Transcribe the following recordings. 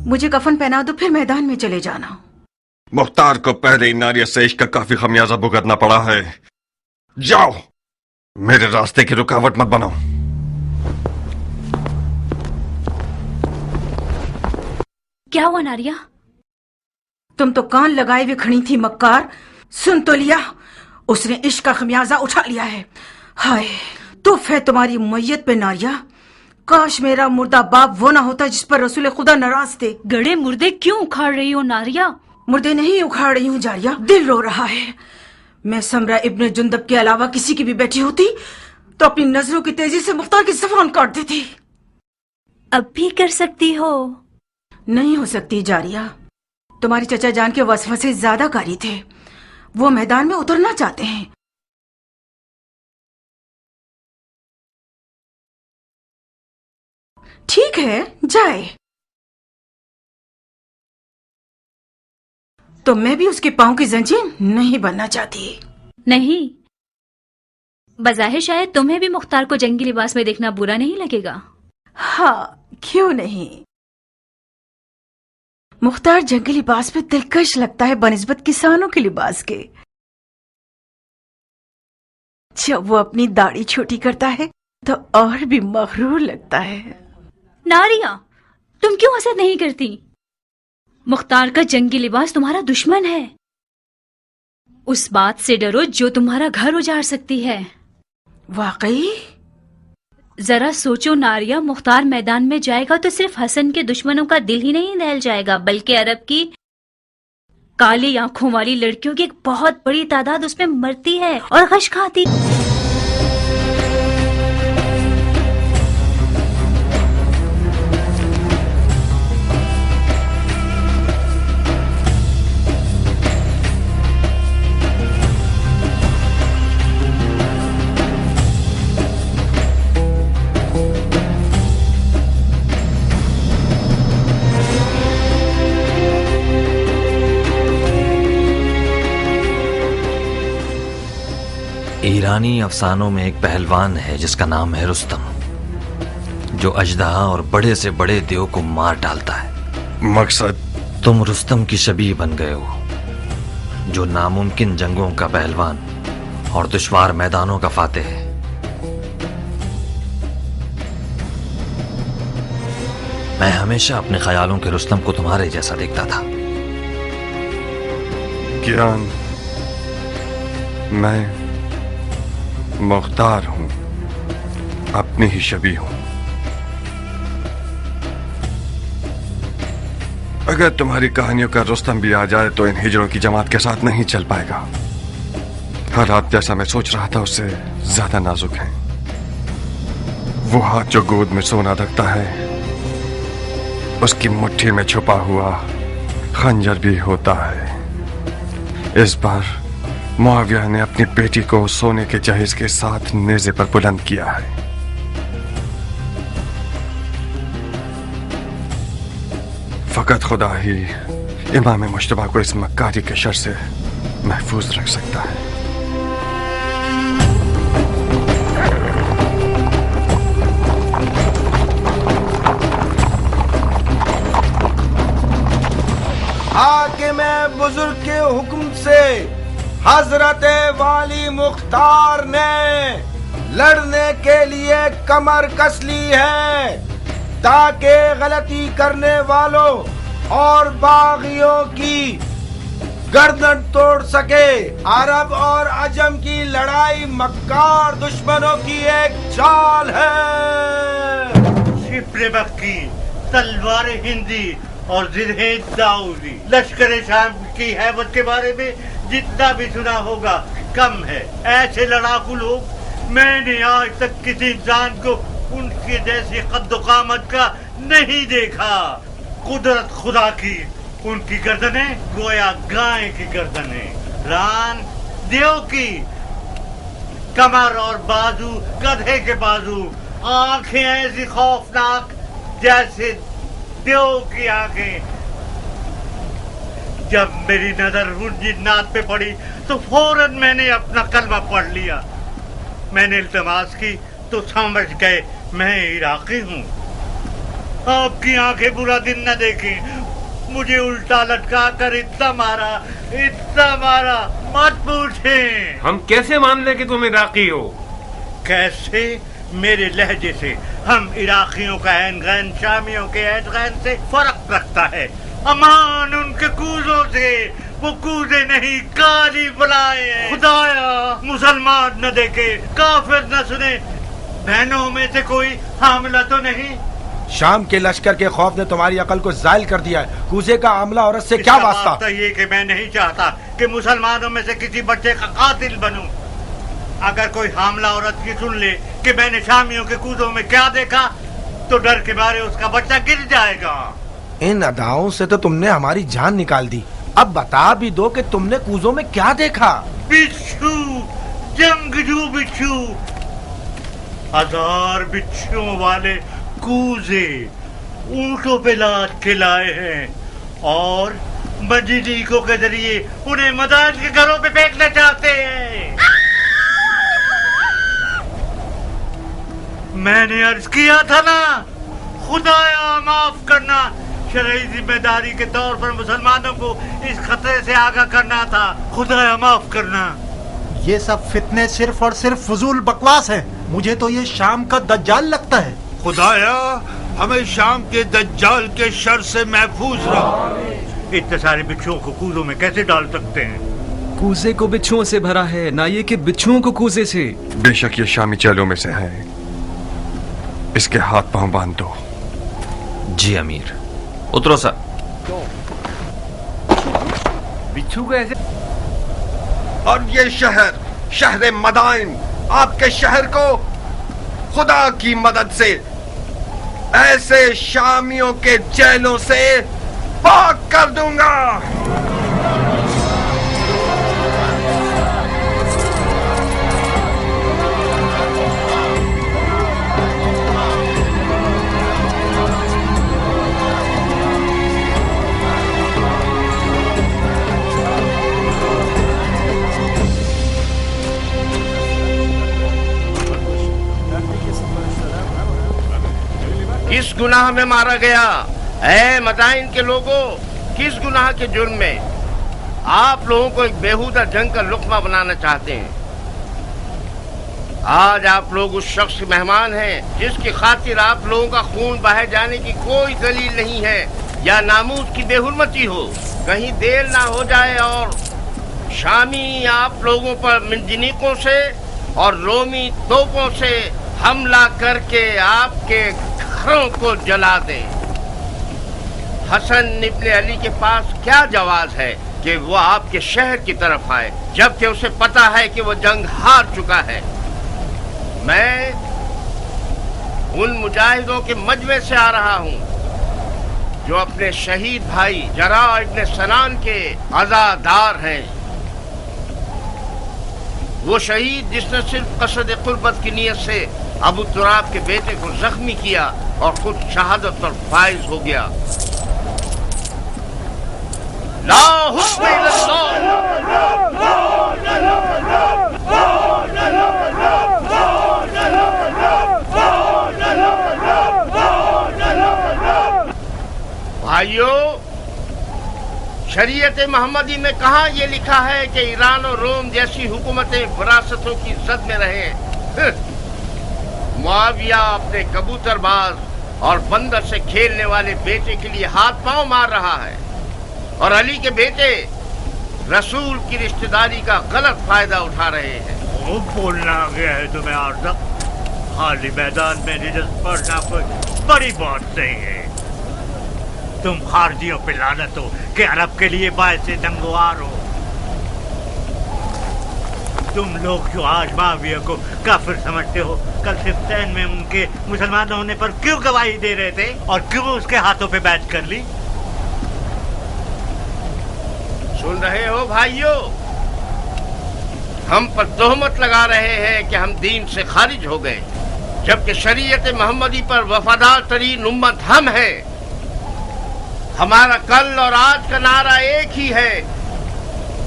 मुझे कफन पहना दो, फिर मैदान में चले जाना। मुख्तार को पहले ही नारिया से इश्क का काफी खमियाजा भुगतना पड़ा है। जाओ, मेरे रास्ते की रुकावट मत बनाओ। क्या हुआ नारिया? तुम तो कान लगाए हुए खड़ी थी मक्कार। सुन तो लिया, उसने इश्क का खमियाजा उठा लिया है। हाय तुफ है तुम्हारी मैयत पे नारिया। काश मेरा मुर्दा बाप वो ना होता जिस पर रसूल खुदा नाराज थे। गड़े मुर्दे क्यों उखाड़ रही हो नारिया? मुर्दे नहीं उखाड़ रही हूँ जारिया, दिल रो रहा है। मैं समरा इब्ने जुंदब के अलावा किसी की भी बेटी होती तो अपनी नजरों की तेजी से मुख्तार की ज़बान काट देती। अब भी कर सकती हो। नहीं हो सकती जारिया। तुम्हारे चचा जान के वसवसे ज्यादा कारी थे। वो मैदान में उतरना चाहते हैं। ठीक है जाए। तो मैं भी उसके पांव की जंजीर नहीं बनना चाहती। नहीं, बज़ाहिर शायद तुम्हें भी मुख्तार को जंगी लिबास में देखना बुरा नहीं लगेगा। हाँ क्यों नहीं। मुख्तार जंगी लिबास में दिलकश लगता है बनिस्बत किसानों के लिबास के। जब वो अपनी दाढ़ी छोटी करता है तो और भी मगरूर लगता है। नारिया, तुम क्यों हसद नहीं करती? मुख्तार का जंगी लिबास तुम्हारा दुश्मन है। उस बात से डरो जो तुम्हारा घर उजाड़ सकती है। वाकई? जरा सोचो नारिया, मुख्तार मैदान में जाएगा तो सिर्फ हसन के दुश्मनों का दिल ही नहीं दहल जाएगा, बल्कि अरब की काली आंखों वाली लड़कियों की एक बहुत बड़ी तादाद उसमें मरती है और गश खाती। ईरानी अफसानों में एक पहलवान है जिसका नाम है रुस्तम, जो अजदहा और बड़े से बड़े देव को मार डालता है। मकसद? तुम रुस्तम की शबीह बन गए हो, जो नामुमकिन जंगों का पहलवान और दुश्वार मैदानों का फातेह है। मैं हमेशा अपने ख्यालों के रुस्तम को तुम्हारे जैसा देखता था। ज्ञान, मैं मुख्तार हूं, अपनी ही शबीह हूं। अगर तुम्हारी कहानियों का रुस्तम भी आ जाए तो इन हिजड़ों की जमात के साथ नहीं चल पाएगा। हालात जैसा मैं सोच रहा था उससे ज्यादा नाजुक हैं। वो हाथ जो गोद में सोना रखता है, उसकी मुट्ठी में छुपा हुआ खंजर भी होता है। इस बार मुआविया ने अपनी बेटी को सोने के जहेज के साथ नेज़े पर बुलंद किया है। फकत खुदा ही इमाम मुश्तबा को इस मक्कारी के शर से महफूज रख सकता है। हाकिम बुजुर्ग के हुक्म से हजरत वाली मुख्तार ने लड़ने के लिए कमर कस ली है, ताकि गलती करने वालों और बागियों की गर्दन तोड़ सके। अरब और अजम की लड़ाई मक्कार दुश्मनों की एक चाल है। शिप्रे मक्की, तलवार हिंदी और जिरहे दाऊदी। लश्कर शाम की हैबत के बारे में जितना भी सुना होगा कम है। ऐसे लड़ाकू लोग मैंने आज तक किसी इंसान को उनके जैसी कद्दो-कामत का नहीं देखा। कुदरत खुदा की, उनकी गर्दनें गोया गाय की गर्दनें। रान देव की कमर और बाजू गधे के बाजू। आंखें ऐसी खौफनाक जैसे देव की आंखें। जब मेरी नजर उन जिन्नात पे पड़ी तो फौरन मैंने अपना कलमा पढ़ लिया। मैंने इल्तमास की तो समझ गए मैं इराकी हूँ। आपकी आंखें बुरा दिन न देखें, मुझे उल्टा लटका कर इतना मारा, मत पूछें। हम कैसे मान लें कि तुम इराकी हो? कैसे? मेरे लहजे से हम इराकियों का ऐन गैन शामियों के ऐन गैन से फर्क रखता है। अमान उनके कूजों से, वो कूजे नहीं काली बुलाए। खुदाया मुसलमान न देखे, काफिर न सुने, बहनों में से कोई हामिला तो नहीं? शाम के लश्कर के खौफ ने तुम्हारी अकल को जायल कर दिया है। कूजे का आमला औरत से क्या वास्ता? तो ये कि मैं नहीं चाहता कि मुसलमानों में से किसी बच्चे का कातिल बनूं। अगर कोई हामला औरत की सुन ले कि मैंने शामियों के कूजों में क्या देखा, तो डर के मारे उसका बच्चा गिर जाएगा। इन अदाओं से तो तुमने हमारी जान निकाल दी। अब बता भी दो कि तुमने कूजों में क्या देखा? बिच्छू, जंगजू बिच्छू, 1000 बिच्छुओं वाले कूजे ऊंटों पे लाद के लाए हैं और मजीदीकों के जरिए उन्हें मदान के घरों पे फेंकना चाहते हैं। मैंने अर्ज किया था ना, खुदाया माफ करना, शरई जिम्मेदारी के तौर पर मुसलमानों को इस खतरे से आगाह करना था। खुदाया माफ करना। ये सब फितने सिर्फ और सिर्फ फजूल बकवास है। मुझे तो ये शाम का दज्जाल लगता है। खुदाया हमें शाम के दज्जाल के शर से महफूज रहो। इतने सारे बिच्छुओं को कूजों में कैसे डाल सकते हैं? कूजे को बिच्छुओं से भरा है, ना ये कि बिच्छुओं को कूजे से। बेशक ये शामी चेलों में से है, इसके हाथ पांव बांध दो। जी अमीर। उतरो सर। बिच्छू को ऐसे। और ये शहर मदाइन, आपके शहर को खुदा की मदद से ऐसे शामियों के जेलों से पाक कर दूंगा। किस गुनाह में मारा गया? ऐ मदाइन के लोगों, किस गुनाह के जुर्म में? आप लोगों को एक बेहुदा जंग का लुक्मा बनाना चाहते हैं। आज आप लोग उस शख्स के मेहमान हैं जिसकी खातिर आप लोगों का खून बहाए जाने की कोई दलील नहीं है या नामूस की बेहुरमती हो। कहीं देर ना हो जाए और शामी आप लोगों पर मिंजनीकों से और रोमी तोपों से हमला करके आपके घरों को जला दे। हसन इब्ने अली के पास क्या जवाज है कि वो आपके शहर की तरफ आए, जबकि उसे पता है कि वो जंग हार चुका है। मैं उन मुजाहिदों के मजमे से आ रहा हूँ जो अपने शहीद भाई जरा इब्ने सनान के अज़ादार हैं। वो शहीद जिसने सिर्फ कसद कुर्बत की नीयत से अबू तुराब के बेटे को जख्मी किया और खुद शहादत पर फाइज हो गया। ला हुक्म भाइयों, शरीयत मोहम्मदी में कहाँ ये लिखा है कि ईरान और रोम जैसी हुकूमतें विरासतों की जद में रहे? मुआविया अपने कबूतरबाज और बंदर से खेलने वाले बेटे के लिए हाथ पांव मार रहा है और अली के बेटे रसूल की रिश्तेदारी का गलत फायदा उठा रहे हैं। वो बोलना आ गया है तुम्हें आर्जा? खाली मैदान में रिजल्ट पढ़ना कोई बड़ी बात नहीं है। तुम खारजियों पे लानत हो कि अरब के लिए बायस से दंगवार हो। तुम लोग जो आज माविया को काफिर समझते हो, कल सिफ्तैन में उनके मुसलमान होने पर क्यों गवाही दे रहे थे और क्यों उसके हाथों पे बैच कर ली? सुन रहे हो भाइयों, हम पर तोहमत लगा रहे हैं कि हम दीन से खारिज हो गए, जबकि शरीयत मोहम्मदी पर वफादार तरीन उम्मत हम हैं। हमारा कल और आज का नारा एक ही है,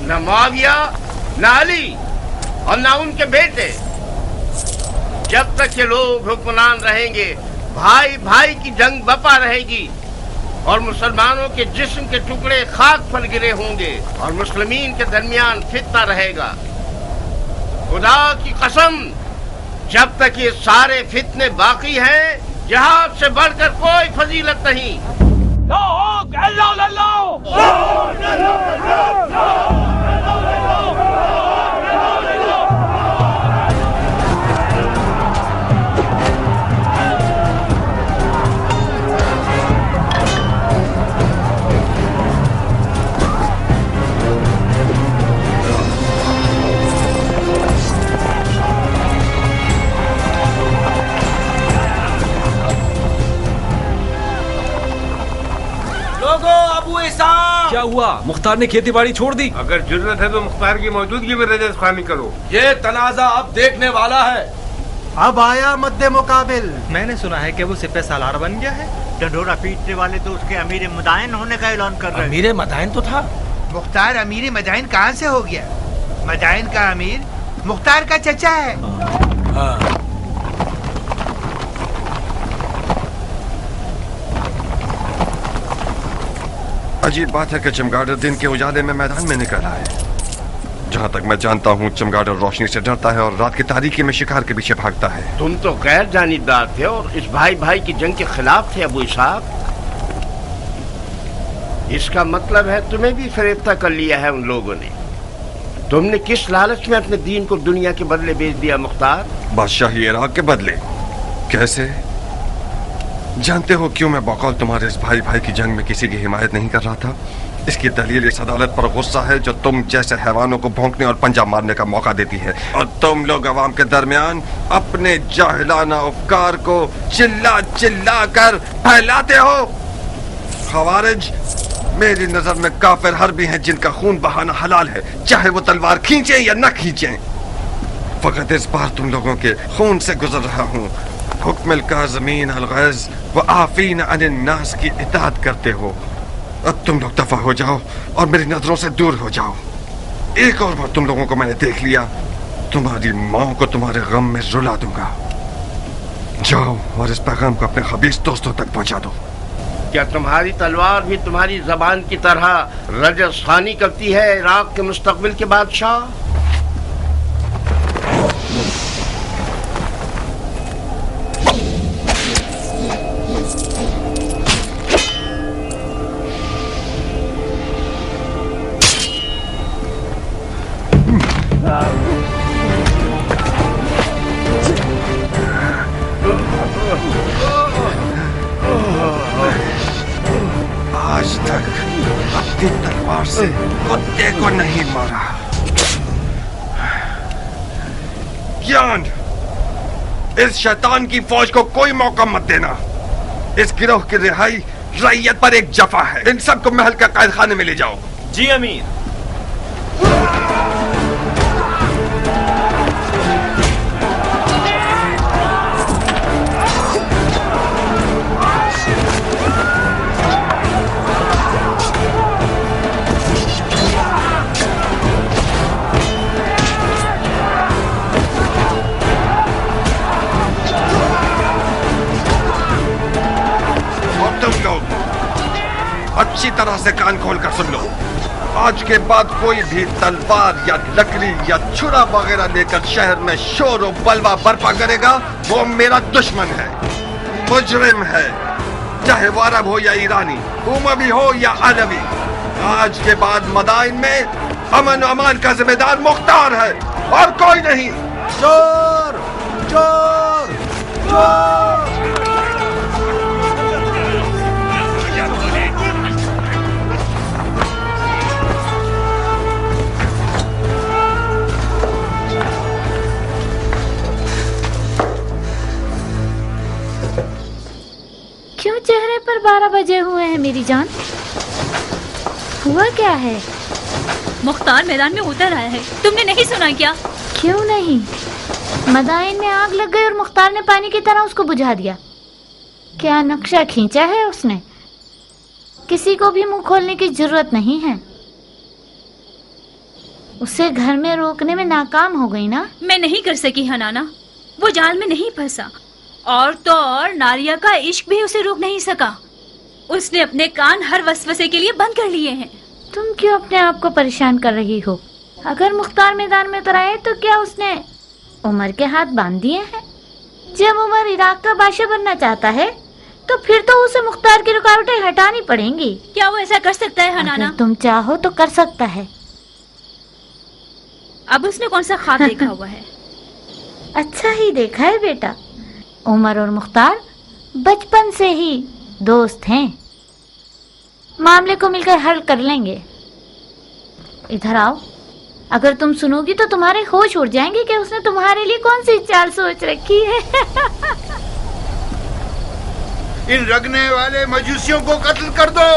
न मुआविया, न अली और न उनके बेटे। जब तक ये लोग हुक्मरान रहेंगे, भाई भाई की जंग बपा रहेगी। और मुसलमानों के जिस्म के टुकड़े खाक पर गिरे होंगे और मुस्लिमीन के दरमियान फितना रहेगा। खुदा की कसम, जब तक ये सारे फितने बाकी हैं, जिहाद से बढ़कर कोई फजीलत नहीं। क्या हुआ? मुख्तार ने खेती बाड़ी छोड़ दी? अगर जरूरत है तो मुख्तार की मौजूदगी में रजस खानी करो। ये तनाजा अब देखने वाला है। अब आया मद्दे मुकाबिल। मैंने सुना है कि वो सिपह सालार बन गया है। ढंढोरा पीटने वाले तो उसके अमीर मदाइन होने का ऐलान कर रहे हैं। अमीर मदाइन तो था। मुख्तार अमीर मदाइन कहाँ से हो गया? मदाइन का अमीर मुख्तार का चचा है। हाँ। अजीब बात है कि चमगादड़ दिन के उजाले में मैदान में निकल आए। जहाँ तक मैं जानता हूँ, चमगादड़ रोशनी से डरता है और रात की तारीकी में शिकार के पीछे भागता है। तुम तो गैर जानिबदार थे और इस भाई भाई की जंग के खिलाफ थे अबू इसहाक। इसका मतलब है तुम्हें भी फरेफ्ता कर लिया है उन लोगों ने। तुमने किस लालच में अपने दीन को दुनिया के बदले बेच दिया मुख्तार? बादशाही इराक के बदले? कैसे? जानते हो क्यों मैं बकौल तुम्हारे इस भाई भाई की जंग में किसी की हिमायत नहीं कर रहा था? इसकी दलील इस अदालत पर गुस्सा है जो तुम जैसे हैवानों को भौंकने और पंजा मारने का मौका देती है, और तुम लोग अवाम के दरमियान अपने जाहिलाना अफकार को चिल्ला चिल्ला कर फैलाते हो। खवारिज मेरी नजर में काफिर हर्बी हैं जिनका खून बहाना हलाल है, चाहे वो तलवार खींचे या न खींचे। फकत इस बार तुम लोगों के खून से गुजर रहा हूँ। हुक्म काज़मीन अल-गैज़ व आफ़ीन अनिन नास की इताअत करते हो। अब तुम लोग दफा हो जाओ और मेरी नजरों से दूर हो जाओ। एक और बार तुम लोगों को मैंने देख लिया, तुम्हारी माँ को तुम्हारे गम में रुला दूंगा। जाओ और इस पैगाम को अपने खबीस दोस्तों तक पहुंचा दो। क्या तुम्हारी तलवार भी तुम्हारी जबान की तरह रजस खानी करती है इराक के मुस्तकबिल के बादशाह? आज तक अपनी तलवार से कुत्ते को नहीं मारा। ज्ञान, इस शैतान की फौज को कोई मौका मत देना। इस गिरोह की रिहाई रैयत पर एक जफा है। इन सबको महल का कैद खाने में ले जाओ। जी अमीर। अच्छी तरह से कान खोल कर सुन लो। आज के बाद कोई भी तलवार या लकड़ी या छुरा वगैरह लेकर शहर में शोर और बलवा बर्पा करेगा, वो मेरा दुश्मन है, मुजरिम है, चाहे वो अरब हो या ईरानी, उमवी हो या अरबी। आज के बाद मदाइन में अमन अमान का जिम्मेदार मुख्तार है और कोई नहीं। चोर चोर चोर। क्यों चेहरे पर 12 बजे हुए हैं मेरी जान? हुआ क्या है? मुख्तार मैदान में उतर आया है, तुमने नहीं सुना क्या? क्यों नहीं? मदाइन में आग लग गई और मुख्तार ने पानी की तरह उसको बुझा दिया। क्या नक्शा खींचा है उसने? किसी को भी मुंह खोलने की जरूरत नहीं है। उसे घर में रोकने में नाकाम हो गई ना? मैं नहीं कर सकी हनाना, वो जाल में नहीं फंसा। और तो और नारिया का इश्क भी उसे रोक नहीं सका। उसने अपने कान हर वसवसे के लिए बंद कर लिए हैं। तुम क्यों अपने आप को परेशान कर रही हो? अगर मुख्तार मैदान में उतर आए तो क्या उसने उमर के हाथ बांध दिए हैं? जब उमर इराक का बादशाह बनना चाहता है तो फिर तो उसे मुख्तार की रुकावटें हटानी पड़ेंगी। क्या वो ऐसा कर सकता है हनाना? अगर तुम चाहो तो कर सकता है। अब उसने कौन सा ख्वाब देखा हुआ है? अच्छा ही देखा है बेटा। उमर और मुख्तार बचपन से ही दोस्त हैं। मामले को मिलकर हल कर लेंगे। इधर आओ। अगर तुम सुनोगी तो तुम्हारे होश उड़ जाएंगे कि उसने तुम्हारे लिए कौन सी चाल सोच रखी है। इन रगने वाले मजूसियों को कत्ल कर दो।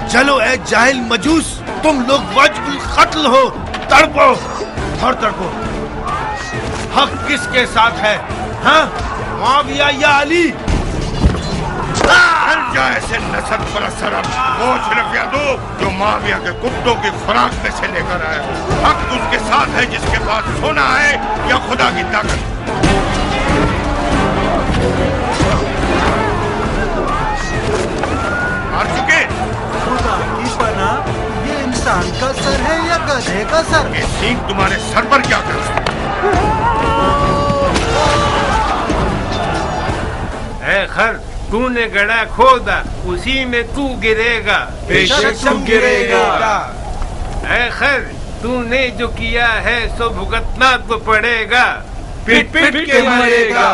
चलो ए जाहिल मजूस, तुम लोग वाजिबुल कत्ल हो। तड़पो और तड़पो। हक किसके साथ है? हाँ, मुआविया या अली? हर जाए से नसब परस्त सरब, वो सिर्फ यादो जो मुआविया के कुत्तों की खुराक में से लेकर आया। हक उसके साथ है जिसके पास सोना है या खुदा की ताकत। मार चुके? खुदा की पनाह, ये इंसान का सर है या गधे का सर? ये सींग तुम्हारे सर पर क्या कर सकते? ए खर, तूने गड़ा खोदा, उसी में तू गिरेगा। बेशक तुम गिरेगा। ए खर, तूने जो किया है सो भुगतना तो पड़ेगा। पिट पिट के मरेगा।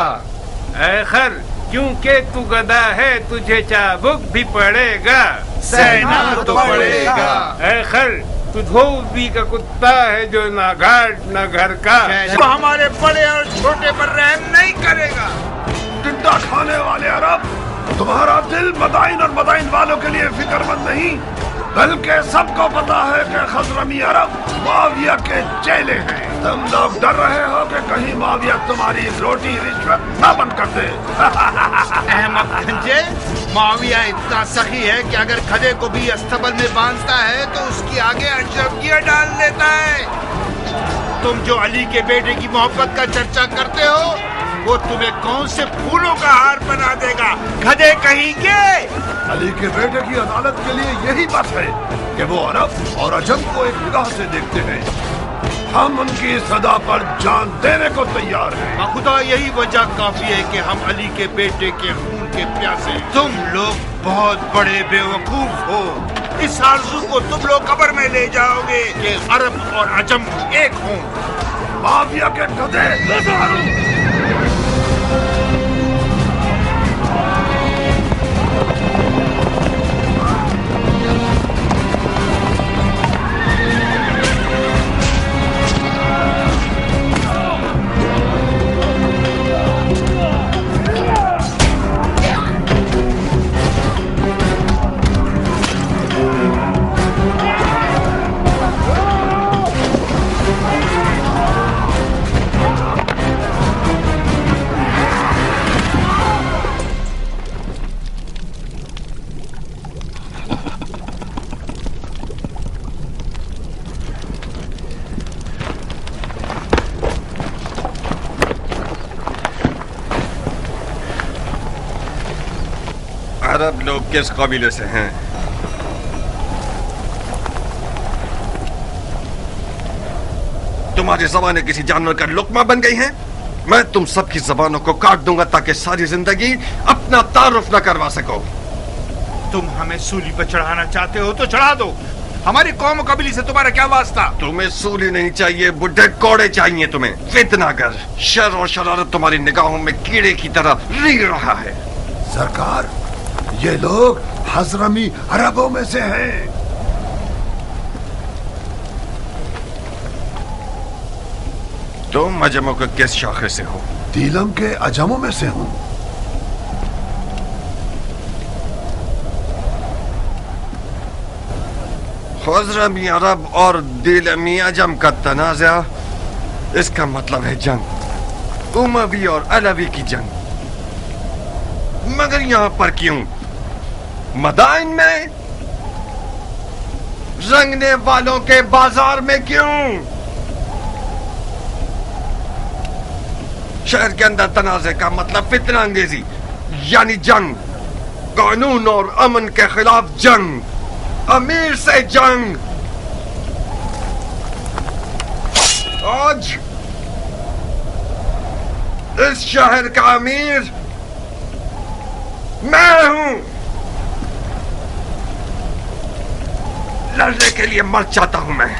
ए खर, क्योंकि तू गधा है तुझे चाबुक भी पड़ेगा। सहना तो पड़ेगा। ए खर, तू धोबी का कुत्ता है जो ना घाट ना घर का। वो हमारे बड़े और छोटे पर रहम नहीं करेगा। टिड्डा खाने वाले अरब, तुम्हारा दिल मदाइन और मदाइन वालों के लिए फिक्रमंद नहीं, बल्कि सबको पता है कि खजरमी अरब मुआविया के चेले हैं। तुम लोग डर रहे हो कि कहीं मुआविया तुम्हारी रोटी रिश्वत न बंद कर दे। अहमद गंजे, मुआविया इतना सखी है कि अगर गधे को भी अस्तबल में बांधता है तो उसकी आगे अशरफियां डाल देता है। तुम जो अली के बेटे की मोहब्बत का चर्चा करते हो, वो तुम्हें कौन से फूलों का हार बना देगा, गधे कहेंगे। अली के बेटे की अदालत के लिए यही बात है कि वो अरब और अजम को एक निगाह से देखते हैं। हम उनकी सदा पर जान देने को तैयार हैं। खुदा यही वजह काफी है कि हम अली के बेटे के खून के प्यासे। तुम लोग बहुत बड़े बेवकूफ हो। इस आरज़ू को तुम लोग कब्र में ले जाओगे कि अरब और अजम एक हों। मुआविया के गधे अरब लोग किस कबीले से हैं? तुम्हारी जबानें किसी जानवर का लुकमा बन गई हैं? मैं तुम सबकी जबानों को काट दूंगा ताकि सारी जिंदगी अपना तारुफ न करवा सको। तुम हमें सूली पर चढ़ाना चाहते हो तो चढ़ा दो। हमारी कौम कबीले से तुम्हारा क्या वास्ता? तुम्हें सूली नहीं चाहिए, बुढ़े कोड़े चाहिए तुम्हें। फितनागर, शर और शरारत तुम्हारी निगाहों में कीड़े की तरह रींग रहा है। सरकार, ये लोग हजरमी अरबों में से हैं। तुम अजमों के किस शाखे से हो? तीलम के अजमों में से हूँ। خزرمی عرب اور دیلمی عجم کا تنازع، اس کا مطلب ہے جنگ، اموی اور علوی کی جنگ. مگر یہاں پر کیوں؟ مدائن میں؟ رنگنے والوں کے بازار میں کیوں؟ شہر کے اندر تنازع کا مطلب فتنہ انگیزی، یعنی جنگ، قانون اور امن کے خلاف جنگ، امیر سے جنگ. آج اس شہر کا امیر میں ہوں. لڑنے کے لیے مر چاہتا ہوں میں.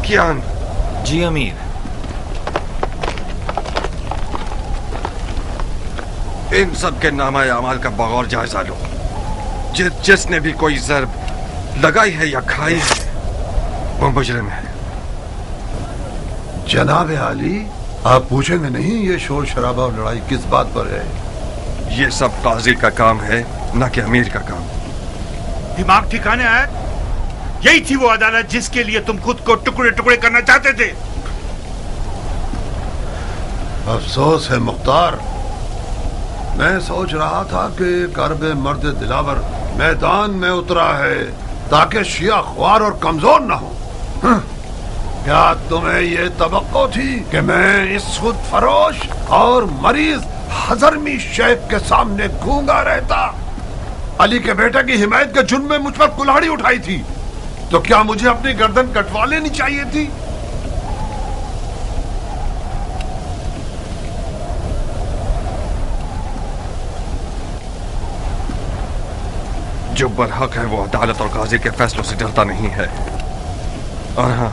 کیان؟ جی امیر. ان سب کے نامہ اعمال کا بغور جائزہ لو. جس نے بھی کوئی ضرب لگائی ہے یا کھائی ہے وہ مجرم ہے. جناب عالی، آپ پوچھیں گے نہیں یہ شور شرابہ اور لڑائی کس بات پر ہے؟ یہ سب قاضی کا کام ہے، نہ کہ امیر کا کام. دماغ ٹھکانے آیا؟ یہی تھی وہ عدالت جس کے لیے تم خود کو ٹکڑے ٹکڑے کرنا چاہتے تھے. افسوس ہے مختار، میں سوچ رہا تھا کہ کرب مرد دلاور میدان میں اترا ہے تاکہ شیعہ خوار اور کمزور نہ ہو. کیا تمہیں یہ توقع تھی کہ میں اس خود فروش اور مریض حضرمی شیخ کے سامنے گونگا رہتا؟ علی کے بیٹے کی حمایت کے جرم میں مجھ پر کلاڑی اٹھائی تھی، تو کیا مجھے اپنی گردن کٹوا لینی چاہیے تھی؟ جو برحق ہے وہ عدالت اور قاضی کے فیصلوں سے ڈرتا نہیں ہے. اور ہاں،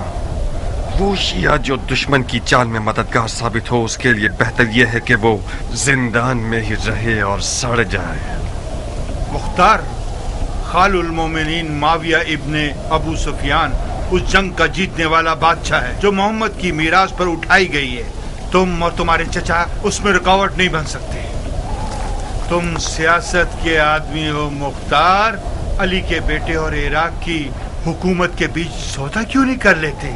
وہ شیعہ جو دشمن کی چال میں مددگار ثابت ہو، اس کے لیے بہتر یہ ہے کہ وہ زندان میں ہی رہے اور سڑ جائے. مختار، خال المومنین معاویہ ابن ابو سفیان اس جنگ کا جیتنے والا بادشاہ ہے جو محمد کی میراث پر اٹھائی گئی ہے. تم اور تمہارے چچا اس میں رکاوٹ نہیں بن سکتے. تم سیاست کے آدمی ہو مختار. علی کے بیٹے اور عراق کی حکومت کے بیچ سودا کیوں نہیں کر لیتے؟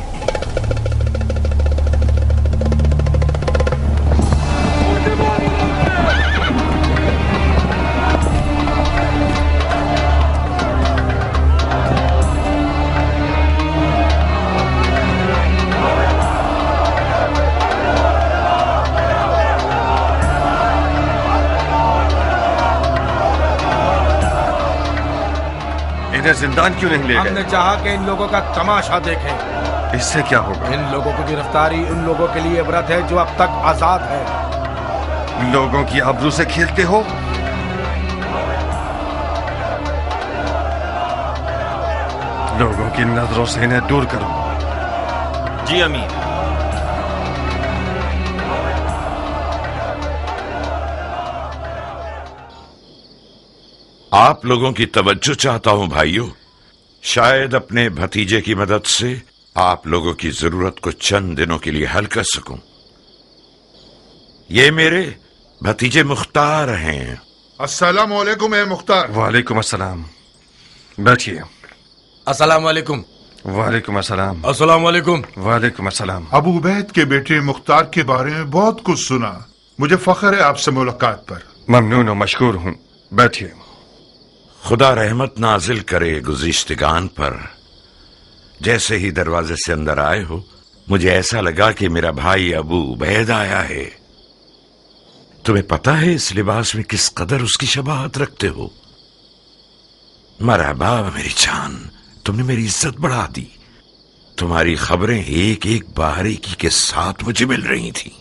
زندان کیوں نہیں لے گئے؟ ہم نے چاہا کہ ان لوگوں کا تماشا دیکھیں. اس سے کیا ہوگا؟ ان لوگوں کی گرفتاری ان لوگوں کے لیے عبرت ہے جو اب تک آزاد ہے. لوگوں کی آبرو سے کھیلتے ہو؟ لوگوں کی نظروں سے انہیں دور کرو. جی امیر. آپ لوگوں کی توجہ چاہتا ہوں بھائیوں. شاید اپنے بھتیجے کی مدد سے آپ لوگوں کی ضرورت کو چند دنوں کے لیے حل کر سکوں. یہ میرے بھتیجے مختار ہیں. السلام علیکم اے مختار. وعلیکم السلام. بیٹھیے. السلام علیکم. وعلیکم السلام. السلام علیکم. وعلیکم السلام. ابو عبید کے بیٹے مختار کے بارے میں بہت کچھ سنا. مجھے فخر ہے آپ سے ملاقات پر. ممنون و مشکور ہوں. بیٹھیے. خدا رحمت نازل کرے گزشتگان پر. جیسے ہی دروازے سے اندر آئے ہو مجھے ایسا لگا کہ میرا بھائی ابو عبید آیا ہے. تمہیں پتا ہے اس لباس میں کس قدر اس کی شباہت رکھتے ہو. مرحبا میری جان، تم نے میری عزت بڑھا دی. تمہاری خبریں ایک ایک باریکی کے ساتھ مجھے مل رہی تھیں.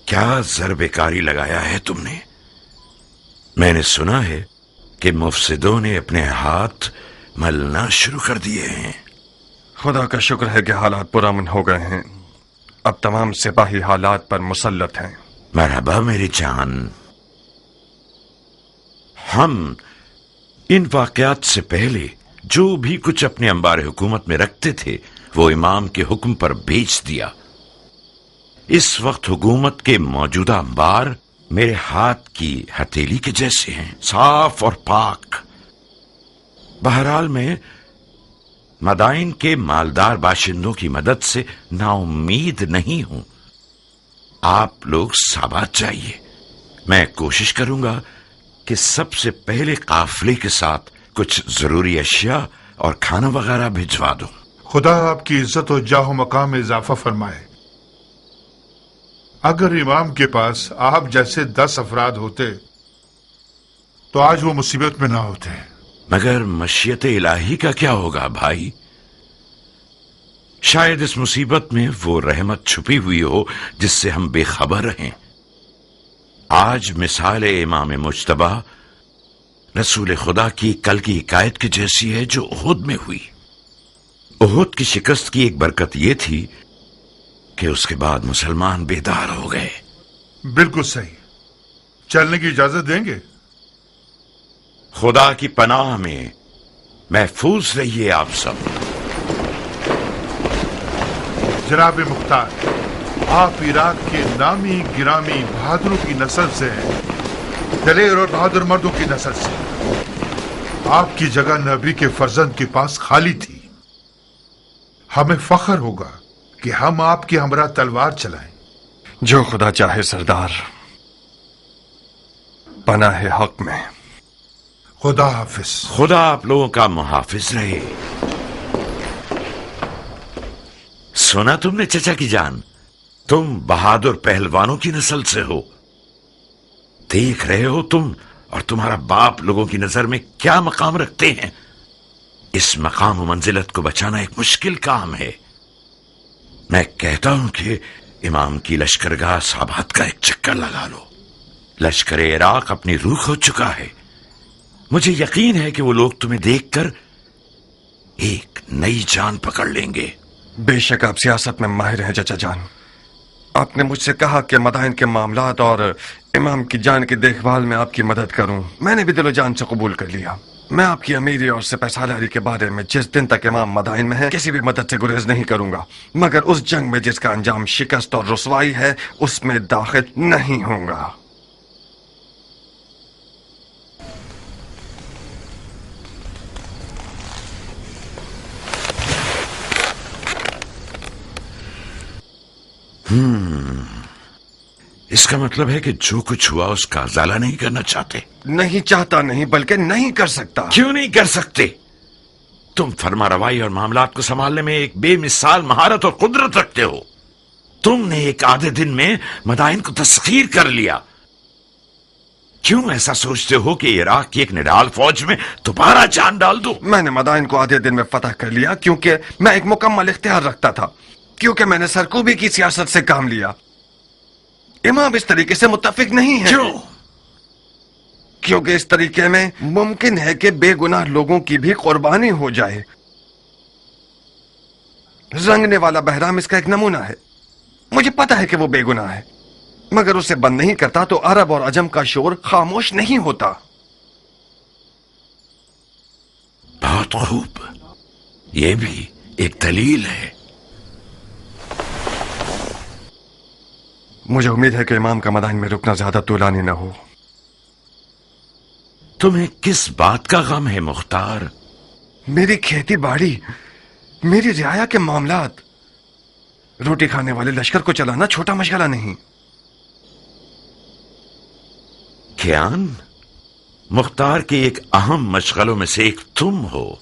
کیا ضرب کاری لگایا ہے تم نے. میں نے سنا ہے کہ مفسدوں نے اپنے ہاتھ ملنا شروع کر دیے ہیں. خدا کا شکر ہے کہ حالات پرامن ہو گئے ہیں. اب تمام سپاہی حالات پر مسلط ہیں. مرحبا میری جان. ہم ان واقعات سے پہلے जो भी कुछ अपने अंबार हुकूमत में रखते थे वो इमाम के हुक्म पर बेच दिया। इस वक्त हुकूमत के मौजूदा अंबार मेरे हाथ की हथेली के जैसे हैं, साफ और पाक। बहरहाल मैं मदाइन के मालदार बाशिंदों की मदद से नाउम्मीद नहीं हूं। आप लोग साबात चाहिए। मैं कोशिश करूंगा कि सबसे पहले काफिले के साथ कुछ जरूरी अशिया और खाना वगैरह भिजवा दूं। खुदा आपकी इज्जत और जाहो मकाम में इजाफा फरमाए। अगर इमाम के पास आप जैसे 10 अफराद होते तो आज वो मुसीबत में ना होते। मगर मशीयत इलाही का क्या होगा भाई? शायद इस मुसीबत में वो रहमत छुपी हुई हो जिससे हम बेखबर रहें। आज मिसाल इमाम मुज्तबा रसूल खुदा की कल की हिकायत की जैसी है जो उहुद में हुई। उहुद की शिकस्त की एक बरकत ये थी कि उसके बाद मुसलमान बेदार हो गए। बिल्कुल सही। चलने की इजाजत देंगे? खुदा की पनाह में महफूज रहिए आप सब। जनाब मुख्तार, आप इराक के नामी गिरामी बहादुरों की नस्ल से हैं, दलेर और बहादुर मर्दों की नस्ल से। आपकी जगह नबी के फर्जंद के पास खाली थी। हमें फख्र होगा कि हम आपकी हमरा तलवार चलाएं। जो खुदा चाहे सरदार, पनाह हक में। खुदा हाफिज। खुदा आप लोगों का मुहाफिज रहे। सुना तुमने चचा की जान, तुम बहादुर पहलवानों की नस्ल से हो। देख रहे हो तुम और तुम्हारा बाप लोगों की नजर में क्या मकाम रखते हैं। इस मकाम और मंजिलत को बचाना एक मुश्किल काम है। मैं कहता हूं कि इमाम की लश्करगाह साबात का एक चक्कर लगा लो। लश्कर इराक अपनी रूह खो चुका है। मुझे यकीन है कि वो लोग तुम्हें देखकर एक नई जान पकड़ लेंगे। बेशक आप सियासत में माहिर हैं चचा जान। आपने मुझसे कहा कि मदाइन के मामलात और इमाम की जान की देखभाल में आपकी मदद करूं। मैंने भी दिलो जान से कबूल कर लिया। मैं आपकी अमीरी और सिपहसालारी के बारे में जिस दिन तक इमाम मदाइन में है किसी भी मदद से गुरेज नहीं करूंगा, मगर उस जंग में जिसका अंजाम शिकस्त और रुसवाई है उसमें दाखिल नहीं होऊंगा। इसका मतलब है कि जो कुछ हुआ उसका अजाला नहीं करना चाहते। नहीं चाहता नहीं, बल्कि नहीं कर सकता। क्यों नहीं कर सकते? तुम फरमा रवाई और मामलात को संभालने में एक बेमिसाल महारत और कुदरत रखते हो। तुमने एक आधे दिन में मदाइन को तस्खीर कर लिया। क्यों ऐसा सोचते हो कि इराक की एक निडाल फौज में दोबारा जान डाल दो? मैंने मदाइन को आधे दिन में फतह कर लिया क्योंकि मैं एक मुकम्मल इख्तियार रखता था, क्योंकि मैंने सरकूबी की सियासत से काम लिया। इमाम इस तरीके से मुत्तफिक नहीं है। क्यों? क्योंकि इस तरीके में मुमकिन है कि बेगुनाह लोगों की भी कुर्बानी हो जाए। रंगने वाला बहराम इसका एक नमूना है। मुझे पता है कि वो बेगुनाह है, मगर उसे बंद नहीं करता तो अरब और अजम का शोर खामोश नहीं होता। बहुत खूब, यह भी एक दलील है। मुझे उम्मीद है कि इमाम का मदाइन में रुकना ज्यादा तूलानी न हो। तुम्हें किस बात का गम है मुख्तार? मेरी खेती बाड़ी, मेरी रियाया के मामलात। रोटी खाने वाले लश्कर को चलाना छोटा मशगला नहीं। कियान, मुख्तार के एक अहम मशगलों में से एक तुम हो।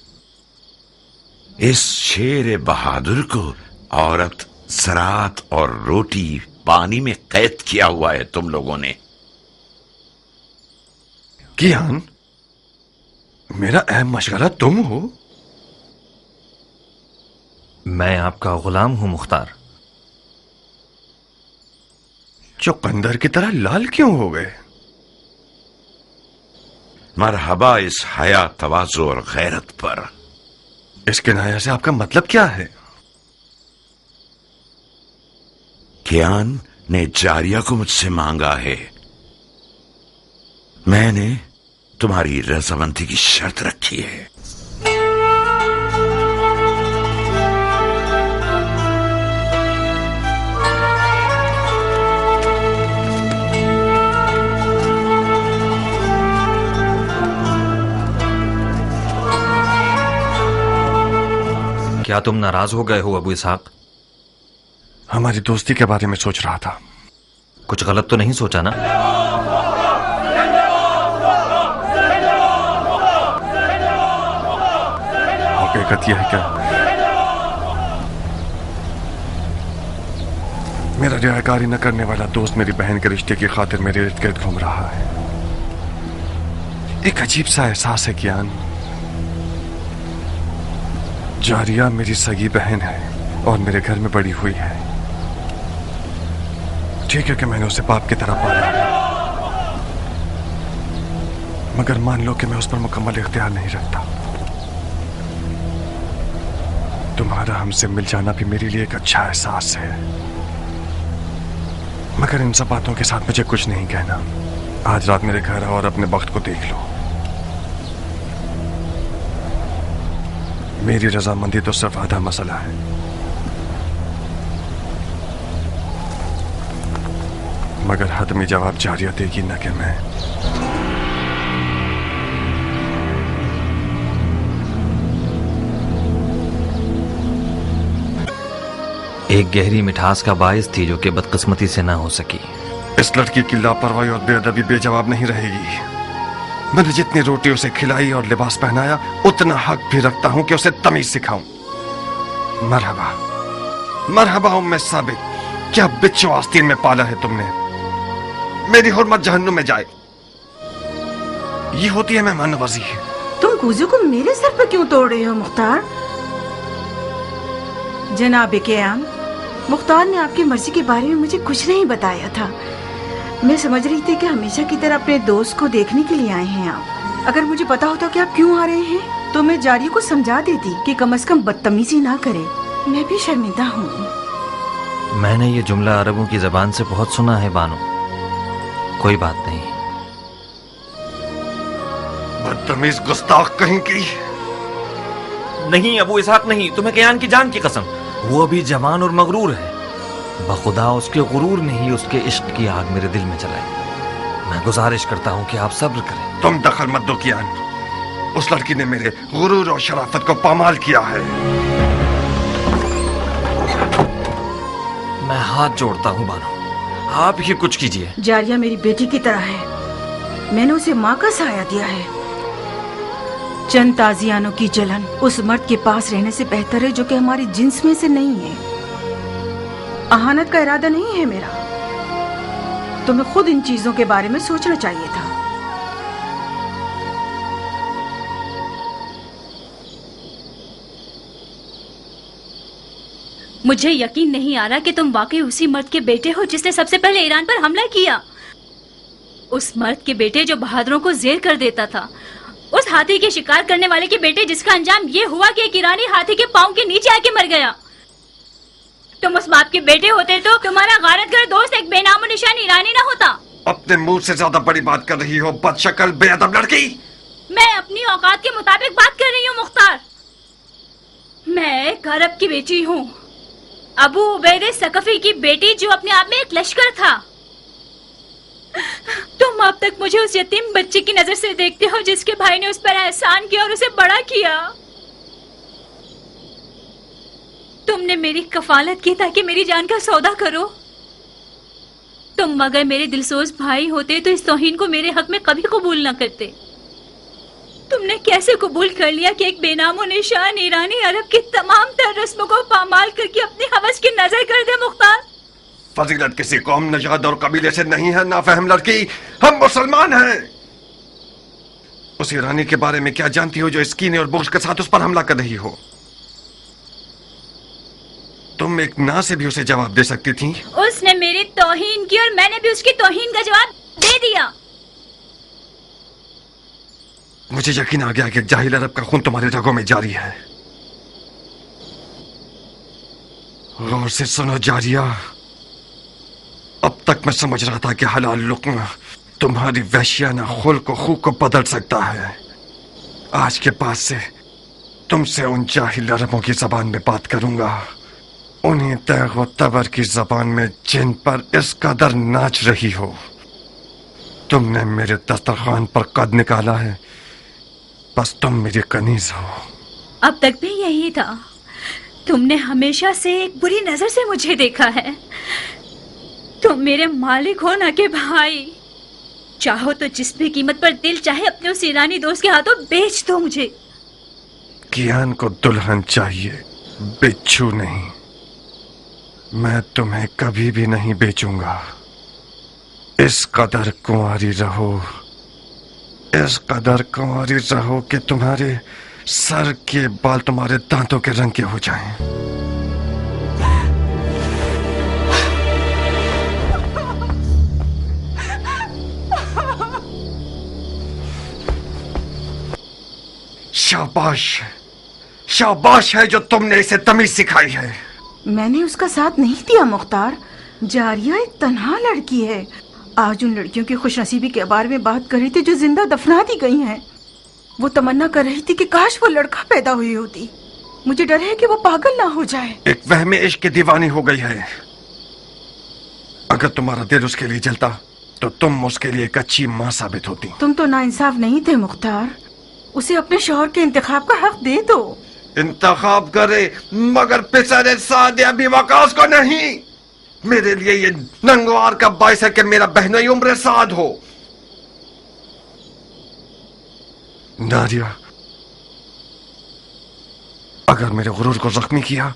इस शेर बहादुर को औरत, ज़राअत और रोटी पानी में कैद किया हुआ है तुम लोगों ने। कियान, मेरा अहम मशगला तुम हो? मैं आपका गुलाम हूं मुख्तार। चुकंदर की तरह लाल क्यों हो गए? मरहबा इस हया, तवाज़ु और गैरत पर। इस किनाया से आपका मतलब क्या है? कियान ने जारिया को मुझसे मांगा है। मैंने तुम्हारी रजामंदी की शर्त रखी है। क्या तुम नाराज हो गए हो अबू इसहाक? हमारी दोस्ती के बारे में सोच रहा था। कुछ गलत तो नहीं सोचा ना? हकीकत यह है क्या मेरा रियाकारी न करने वाला दोस्त मेरी बहन के रिश्ते की खातिर मेरे इर्द गिर्द घूम रहा है। एक अजीब सा एहसास है ज्ञान। जारिया मेरी सगी बहन है और मेरे घर में बड़ी हुई है। ठीक है कि मैंने उसे बाप की तरह पाला है, मगर मान लो कि मैं उस पर मुकम्मल इख्तियार नहीं रखता। तुम्हारा हमसे मिल जाना भी मेरे लिए एक अच्छा एहसास है, मगर इन सब बातों के साथ मुझे कुछ नहीं कहना। आज रात मेरे घर आओ और अपने वक्त को देख लो। मेरी रजामंदी तो सिर्फ आधा मसला है। मगर हतमी जवाब जारिया देगी न कि मैं। एक गहरी मिठास का बायस थी जो कि बदकिस्मती से ना हो सकी। इस लड़की की लापरवाही और बेअदबी बेजवाब नहीं रहेगी। मैंने जितनी रोटी उसे खिलाई और लिबास पहनाया, उतना हक भी रखता हूं कि उसे तमीज सिखाऊं। मरहबा मरहबा उम्मे साबिक, क्या बिच्छू आस्तीन में पाला है तुमने। मेरी हुर्मत जहन्नुम में जाए। ये होती है मेहमान नवाजी। तुम कूजू को मेरे सर पर क्यों तोड़ रहे हो मुख्तार? जनाब क़याम, मुख्तार ने आपकी मर्जी के बारे में मुझे कुछ नहीं बताया था। मैं समझ रही थी कि हमेशा की तरह अपने दोस्त को देखने के लिए आए हैं आप। अगर मुझे पता होता कि आप क्यों आ रहे हैं तो मैं जारिया को समझा देती कि कम से कम बदतमीजी ना करे। मैं भी शर्मिंदा हूँ। मैंने ये जुमला अरबों की जबान से बहुत सुना है बानो। कोई बात नहीं। बदतमीज गुस्ताख कहीं की। नहीं अबू इसहाक नहीं, तुम्हें कयान की जान की कसम। वो अभी जवान और मगरूर है। बखुदा उसके गुरूर ने ही उसके इश्क की आग मेरे दिल में जलाई। मैं गुजारिश करता हूँ कि आप सब्र करें। तुम दखल मत दो कियान। उस लड़की ने मेरे गुरूर और शराफत को पामाल किया है। मैं हाथ जोड़ता हूँ बानो, आप ही कुछ कीजिए। जारिया मेरी बेटी की तरह है। मैंने उसे माँ का साया दिया है। चंद ताजियानों की जलन उस मर्द के पास रहने से बेहतर है जो कि हमारी जिन्स में से नहीं है। अहानत का इरादा नहीं है मेरा। तुम्हें खुद इन चीजों के बारे में सोचना चाहिए था। मुझे यकीन नहीं आ रहा कि तुम वाकई उसी मर्द के बेटे हो जिसने सबसे पहले ईरान पर हमला किया। उस मर्द के बेटे जो बहादुरों को जेर कर देता था। उस हाथी के शिकार करने वाले के बेटे जिसका अंजाम ये हुआ कि एक ईरानी हाथी के पांव के नीचे आके मर गया। तुम उस बाप के बेटे होते तो तुम्हारा गारतगर दोस्त एक बेनामो निशान ईरानी ना होता। अपने मुंह से ज्यादा बड़ी बात कर रही हो बदशक्ल बेअदब लड़की। मैं अपनी औकात के मुताबिक बात कर रही हूँ मुख्तार। मैं एक अरब की बेटी हूँ, अबू उबैदे सकफी की बेटी जो अपने आप में एक लश्कर था। तुम अब तक मुझे उस यतीम बच्चे की नजर से देखते हो जिसके भाई ने उस पर एहसान किया और उसे बड़ा किया। तुमने मेरी कफालत की ताकि मेरी जान का सौदा करो। तुम अगर मेरे दिलसोज भाई होते तो इस तौहीन को मेरे हक में कभी कबूल न करते। तुमने कैसे कबूल कर लिया कि एक बेनामो निशान ईरानी अरब की तमाम तर रस्मों को पामाल करके अपनी हवस की नजर कर दे मुख्तार? फजीलत किसी कौम, नजाद और कबीले से नहीं है नाफहम लड़की। हम मुसलमान हैं। उस ईरानी के बारे में क्या जानती हो जो इस कीने और बुग़्ज़ के साथ उस पर हमला कर रही हो? तुम एक ना से भी उसे जवाब दे सकती थी। उसने मेरी तौहीन की और मैंने भी उसकी तौहीन का जवाब दे दिया। मुझे यकीन आ गया कि जाहिल अरब का खून तुम्हारे रगों में जारी है। गौर से सुनो जारिया, अब तक मैं समझ रहा था कि हलाल लुक्मा तुम्हारी वहशियाना खुल्क और खूब को बदल सकता है। आज के बाद से तुमसे उन जाहिल अरबों की जबान में बात करूंगा, उन्हीं तैग व तबर की जबान में जिन पर इस कदर नाच रही हो। तुमने मेरे दस्तरखान पर कद निकाला है, बस तुम मेरी कनीज हो। अब तक भी यही था। तुम ने हमेशा से एक बुरी नजर से मुझे देखा है। तुम मेरे मालिक हो, ना कि भाई। चाहो तो जिस भी कीमत पर दिल चाहे अपने उस ईरानी दोस्त के हाथों बेच दो मुझे। कियान को दुल्हन चाहिए, बिच्छू नहीं। मैं तुम्हें कभी भी नहीं बेचूंगा। इस कदर कुंवारी रहो, इस कदर कुंवारी रहो कि तुम्हारे सर के बाल तुम्हारे दांतों के रंग के हो जाएं। शाबाश, शाबाश है जो तुमने इसे तमीज सिखाई है। मैंने उसका साथ नहीं दिया मुख्तार। जारिया एक तन्हा लड़की है। आज उन लड़कियों की खुशनसीबी के बारे में बात कर रही थी जो जिंदा दफना दी गई हैं। वो तमन्ना कर रही थी कि काश वो लड़का पैदा हुई होती। मुझे डर है कि वो पागल ना हो जाए। एक वहमे इश्क की दीवानी हो गई है। अगर तुम्हारा दिल उसके लिए जलता तो तुम उसके लिए एक अच्छी माँ साबित होती। तुम तो नाइंसाफ नहीं थे मुख्तार। उसे अपने शौहर के इंतखाब का हक दे दो। इंतखाब करे मगर पिसरे सादिया भी वकास को नहीं। मेरे लिए ये नंगवार का बायस है कि मेरा बहनोई उम्र साद हो। नारिया, अगर मेरे गुरूर को जख्मी किया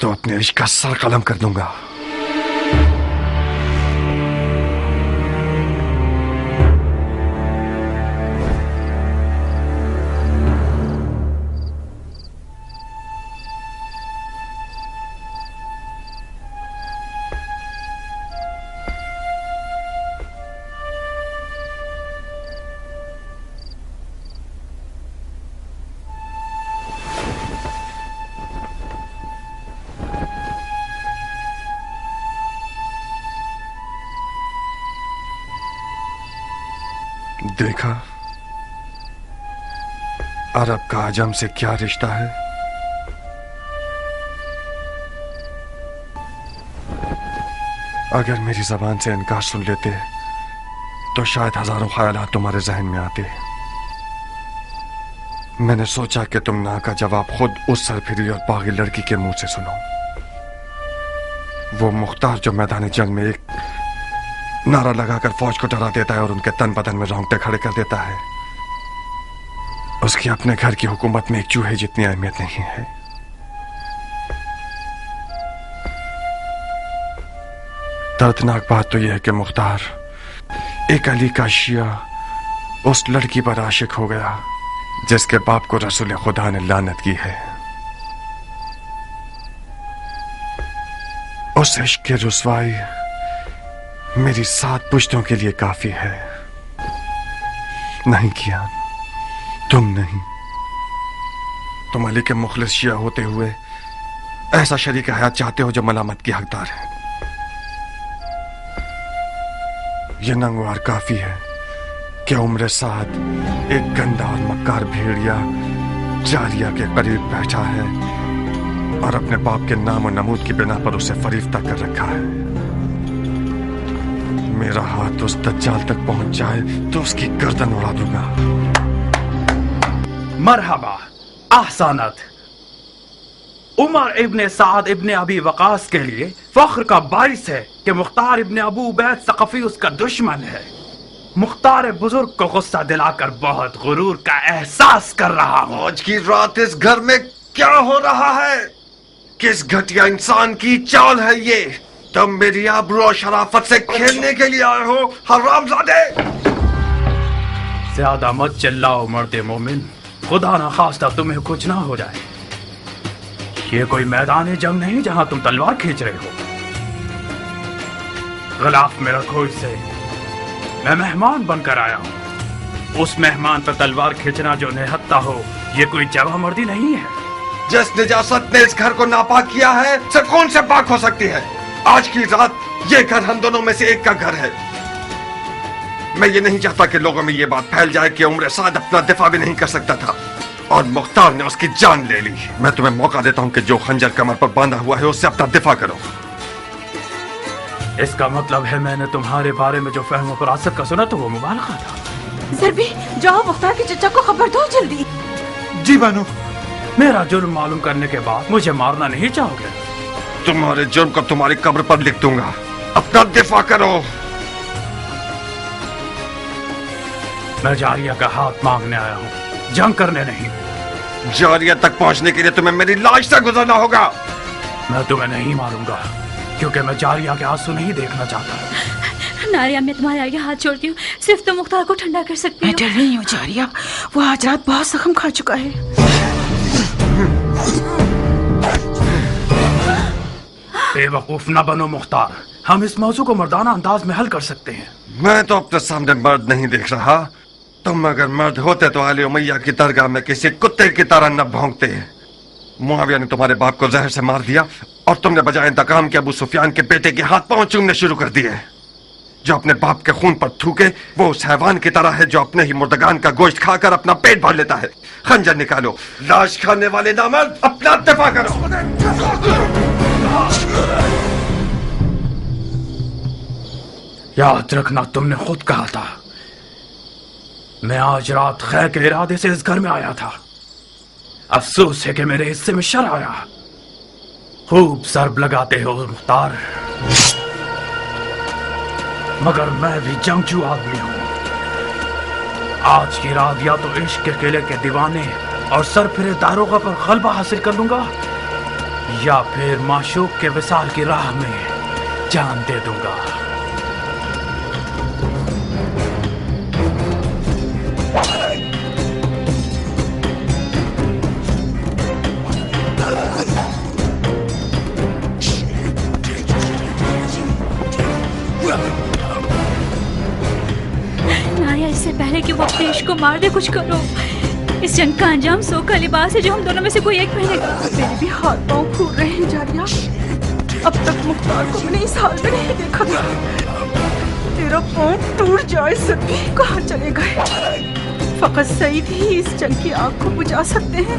तो अपने इश्क का सर कलम कर दूंगा। देखा अरब का आजम से क्या रिश्ता है। अगर मेरी जबान से इनकार सुन लेते तो शायद हजारों ख्यालात तुम्हारे जहन में आते। मैंने सोचा कि तुम ना का जवाब खुद उस सरफिरी और पागल लड़की के मुंह से सुनो। वो मुख्तार जो मैदान जंग में एक नारा लगाकर फौज को डरा देता है और उनके तन बदन में रोंगटे खड़े कर देता है, उसकी अपने घर की हुकूमत में एक चूहे जितनी अहमियत नहीं है। दर्दनाक बात तो यह है कि मुख्तार एक अली का शिया उस लड़की पर आशिक हो गया जिसके बाप को रसूल खुदा ने लानत की है। उस इश्क की रुसवाई मेरी 7 पुश्तों के लिए काफी है। नहीं किया, तुम नहीं। तुम अली के मुखलिस शिया होते हुए ऐसा शरीक हयात चाहते हो जो मलामत की हकदार है। यह नंगवार काफी है कि उम्र साद एक गंदा और मक्कार भेड़िया जारिया के करीब बैठा है और अपने बाप के नाम और नमूद की बिना पर उसे फरीफ्ता कर रखा है। मेरा हाथ उस दज्जाल तक पहुंच जाए तो उसकी गर्दन उड़ा दूंगा। मरहबा, ahsanat। उमर इब्ने साद इब्ने अबी वकास के लिए फख्र का बाइस है कि मुख्तार इब्ने अबू उबैद सक़फ़ी उसका दुश्मन है। मुख्तार बुजुर्ग को गुस्सा दिलाकर बहुत गुरूर का एहसास कर रहा हूँ। आज की रात इस घर में क्या हो रहा है? किस घटिया इंसान की चाल है ये? तुम मेरी आबरू और शराफत से खेलने के लिए आए हो, हरामजादे। ज्यादा मत चिल्लाओ मर्दे मोमिन, खुदा ना खास्ता तुम्हें कुछ ना हो जाए। ये कोई मैदान जंग नहीं जहां तुम तलवार खींच रहे हो। गिलाफ में रखो इसे। मैं मेहमान बनकर आया हूँ। उस मेहमान पर तलवार खींचना जो निहत्ता हो, ये कोई जवामर्दी नहीं है। जिस निजासत ने इस घर को नापाक किया है, सिर्फ कौन से पाक हो सकती है? आज की रात ये घर हम दोनों में से एक का घर है। मैं ये नहीं चाहता कि लोगों में ये बात फैल जाए कि उम्र साद अपना दिफा भी नहीं कर सकता था और मुख्तार ने उसकी जान ले ली। मैं तुम्हें मौका देता हूँ कि जो खंजर कमर पर बांधा हुआ है उससे अपना दिफा करो। इसका मतलब है मैंने तुम्हारे बारे में जो फहम फरासत का सुना तो वो मुबालगा था। ज़रबी, जाओ मुख्तार के चचा को खबर दो जल्दी। जी बानो। मेरा जुर्म मालूम करने के बाद मुझे मारना नहीं चाहोगे? तुम्हारे जुर्म को तुम्हारी कब्र पर लिख दूंगा। अपना दिफा करो। मैं जारिया का हाथ मांगने आया हूँ, जंग करने नहीं। जारिया तक पहुंचने के लिए तुम्हें मेरी लाश से गुजरना होगा। मैं तुम्हें नहीं मारूंगा, क्योंकि मैं जारिया के आंसू नहीं देखना चाहता। नारिया, मैं तुम्हारे आगे हाथ जोड़ती हूँ, सिर्फ तुम मुख्तार को ठंडा कर सकती हो। मैं डर रही हूँ जारिया, वो आज रात बहुत जख्म खा चुका है। बेवकूफ न बनो मुख्तार, हम इस मौजू को मर्दाना अंदाज में हल कर सकते हैं। मैं तो अपने सामने मर्द नहीं देख रहा। तुम अगर मर्द होते तो आली उमैया की दरगाह में किसी कुत्ते की तरह न भौंकते। मुआविया ने तुम्हारे बाप को जहर से मार दिया और तुमने बजाय इंतकाम के अबू सुफियान के बेटे के हाथ पांव चूमने शुरू कर दिए। जो अपने बाप के खून पर थूके वो उस हैवान की तरह है जो अपने ही मुर्दगान का गोश्त खाकर अपना पेट भर लेता है। खंजर निकालो, लाश खाने वाले नामर्द, अपना दिफा करो। याद रखना, तुमने खुद कहा था। मैं आज रात खैर के इरादे से इस घर में आया था। अफसोस है कि मेरे हिस्से में शर आया। खूब सरब लगाते हो मुख्तार, मगर मैं भी जंगजू आदमी हूं। आज की रात या तो इश्क के किले के दीवाने और सरफिरे दारोगा पर गलबा हासिल कर लूंगा, या फिर माशूक के विसाल की राह में जान दे दूंगा। नारिया, इससे पहले कि वो अपने इश्क को मार दे, कुछ करो। इस जंग का अंजाम सोख का लिबास है जो हम दोनों में से कोई एक पहनेगा। मेरे भी हाथ पांव फूल रहे हैं जारिया। अब तक मुख्तार को मैंने इस हाल में नहीं देखा था। तेरा पांव टूट जाए सभी कहाँ चले गए? फकत सईद ही इस जंग की आग को बुझा सकते हैं।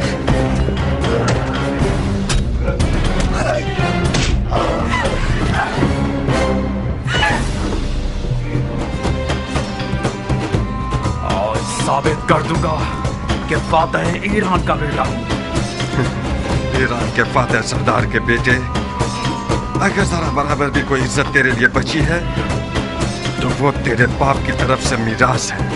आज साबित कर दूंगा कि फातह ईरान का बेटा हूं। ईरान के फातह सरदार के बेटे, अगर जरा बराबर भी कोई इज्जत तेरे लिए बची है तो वो तेरे बाप की तरफ से मीरास है।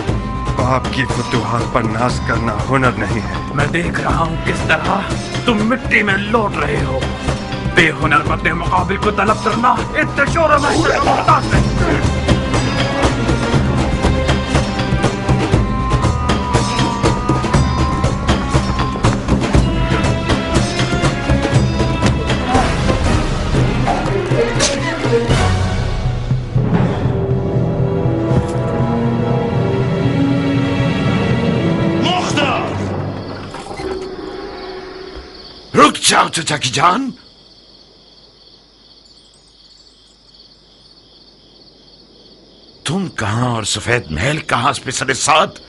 बाप की फतूहात पर नाज करना हुनर नहीं है। मैं देख रहा हूँ किस तरह तुम मिट्टी में लौट रहे हो। बेहुनर मर्दे मुकाबिल को तलब करना इतने शोर में मोहताज नहीं। रुक जाओ चचा की जान। तुम कहां और सफेद महल कहां पे सरे साथ?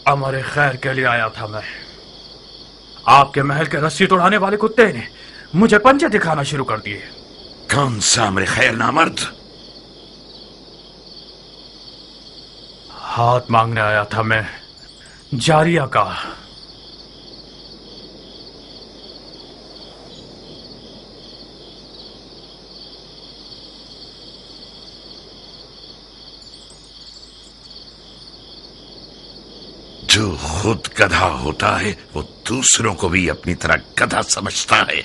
अमर खैर के लिए आया था मैं। आपके महल के रस्सी तोड़ाने वाले कुत्ते ने मुझे पंजे दिखाना शुरू कर दिए। कौन सा अमर खैर नामर्द? हाथ मांगने आया था मैं, जारिया का। जो खुद गधा होता है वो दूसरों को भी अपनी तरह गधा समझता है।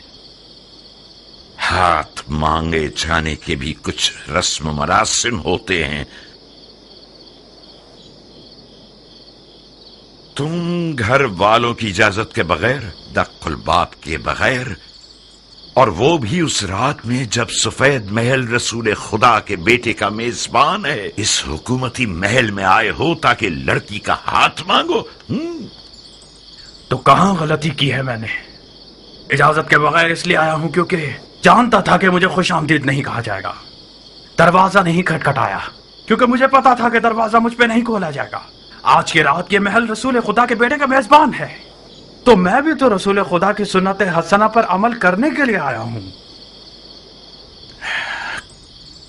हाथ मांगे जाने के भी कुछ रस्म मरासिम होते हैं। तुम घर वालों की इजाजत के बगैर, दख्ल बाप के बगैर, और वो भी उस रात में जब सफेद महल रसूल खुदा के बेटे का मेजबान है, इस हुकूमती महल में आए हो ताकि लड़की का हाथ मांगो। तो कहां गलती की है मैंने? इजाजत के बगैर इसलिए आया हूं क्योंकि जानता था कि मुझे खुश आमदीद नहीं कहा जाएगा। दरवाजा नहीं खटखटाया क्योंकि मुझे पता था कि दरवाजा मुझ पे नहीं खोला जाएगा। आज की रात ये महल रसूल खुदा के बेटे का मेजबान है, तो मैं भी तो रसूल खुदा की सुन्नत हसना पर अमल करने के लिए आया हूं।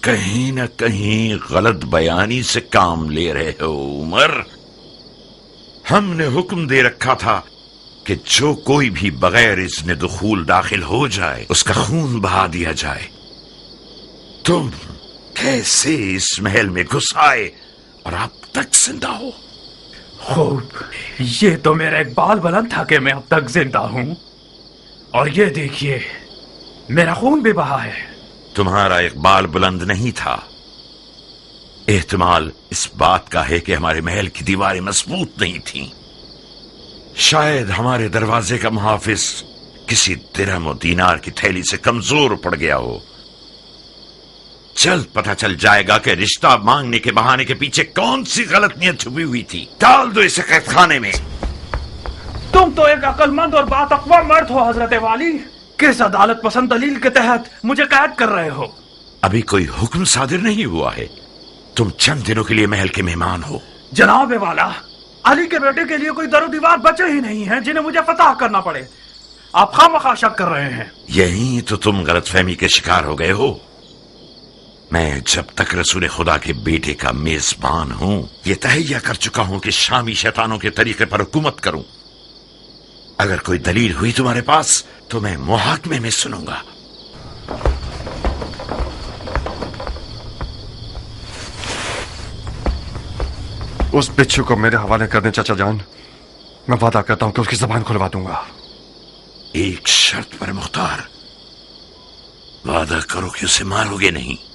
कहीं न कहीं गलत बयानी से काम ले रहे हो उमर। हमने हुक्म दे रखा था کہ جو کوئی بھی بغیر اذن دخول داخل ہو جائے اس کا خون بہا دیا جائے. تم کیسے اس محل میں گھس آئے اور اب تک زندہ ہو؟ خوب، یہ تو میرا اقبال بلند تھا کہ میں اب تک زندہ ہوں، اور یہ دیکھیے میرا خون بھی بہا ہے. تمہارا اقبال بلند نہیں تھا، احتمال اس بات کا ہے کہ ہمارے محل کی دیواریں مضبوط نہیں تھیں. شاید ہمارے دروازے کا محافظ کسی درہم و دینار کی تھیلی سے کمزور پڑ گیا ہو. جلد پتہ چل جائے گا کہ رشتہ مانگنے کے بہانے کے پیچھے کون سی غلط نیت چھپی ہوئی تھی. ڈال دو اسے قید خانے میں. تم تو ایک عقل مند اور باتقوا مرد ہو حضرت والی. کس عدالت پسند دلیل کے تحت مجھے قید کر رہے ہو؟ ابھی کوئی حکم صادر نہیں ہوا ہے. تم چند دنوں کے لیے محل کے مہمان ہو. جناب والا، علی کے بیٹے کے لیے کوئی در و دیوار بچے ہی نہیں ہیں جنہیں مجھے فتح کرنا پڑے. آپ خواہ شک کر رہے ہیں. یہی تو تم غلط فہمی کے شکار ہو گئے ہو. میں جب تک رسول خدا کے بیٹے کا میزبان ہوں یہ تہیہ کر چکا ہوں کہ شامی شیطانوں کے طریقے پر حکومت کروں. اگر کوئی دلیل ہوئی تمہارے پاس تو میں محاکمے میں سنوں گا. اس بچھو کو میرے حوالے کر دیں چچا جان. میں وعدہ کرتا ہوں کہ اس کی زبان کھلوا دوں گا. ایک شرط پر مختار، وعدہ کرو کہ اسے مارو گے نہیں.